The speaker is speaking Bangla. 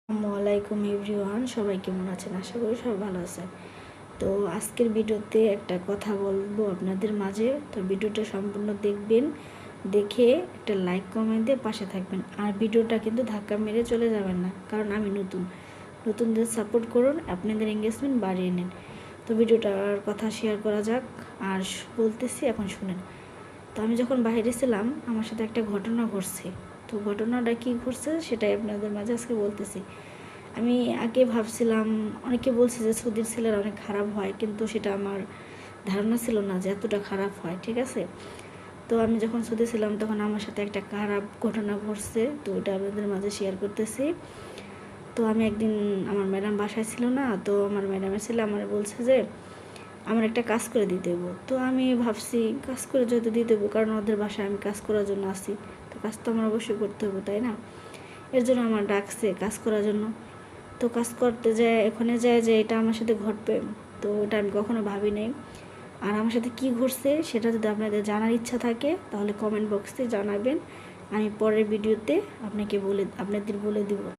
আসসালামু আলাইকুম এভরিওয়ান, সবাই কেমন আছেন? আশা করি সবাই ভালো আছেন। তো আজকের ভিডিওতে একটা কথা বলবো আপনাদের মাঝে। তো ভিডিওটা সম্পূর্ণ দেখবেন, দেখে একটা লাইক কমেন্ট দিয়ে পাশে থাকবেন। আর ভিডিওটা কিন্তু ধাক্কা মেরে চলে যাবেন না, কারণ আমি নতুনদের সাপোর্ট করুন, আপনাদের এঙ্গেজমেন্ট বাড়িয়ে নেন। তো ভিডিওটার কথা শেয়ার করা যাক। আর বলতেছি, এখন শুনেন। তো আমি যখন বাইরে ছিলাম, আমার সাথে একটা ঘটনা ঘটছে। তো ঘটনাটা কী ঘটছে সেটাই আপনাদের মাঝে আজকে বলতেছি। আমি আগে ভাবছিলাম, অনেকে বলছে যে সৌদির ছেলেরা অনেক খারাপ হয়, কিন্তু সেটা আমার ধারণা ছিল না যে এতটা খারাপ হয়। ঠিক আছে, তো আমি যখন সৌদি ছিলাম তখন আমার সাথে একটা খারাপ ঘটনা ঘটছে, তো ওটা আপনাদের মাঝে শেয়ার করতেছি। তো আমি একদিন, আমার ম্যাডাম বাসায় ছিল না, তো আমার ম্যাডামের ছেলে আমার বলছে যে আমার একটা কাজ করে দিতে দেবো। তো আমি ভাবছি কাজ করে যেহেতু দিতে দেবো, কারণ ওদের বাসায় আমি কাজ করার জন্য আসি, তো কাজ তো আমার অবশ্যই করতে হবে, তাই না? এর জন্য আমার ডাকছে কাজ করার জন্য। তো কাজ করতে যায়, ওখানে যায় যে এটা আমার সাথে ঘটবে, তো এটা আমি কখনো ভাবি নাই। আর আমার সাথে কি ঘটছে সেটা যদি আপনাদের জানার ইচ্ছা থাকে তাহলে কমেন্ট বক্সে জানাবেন, আমি পরের ভিডিওতে আপনাদের বলে দিব।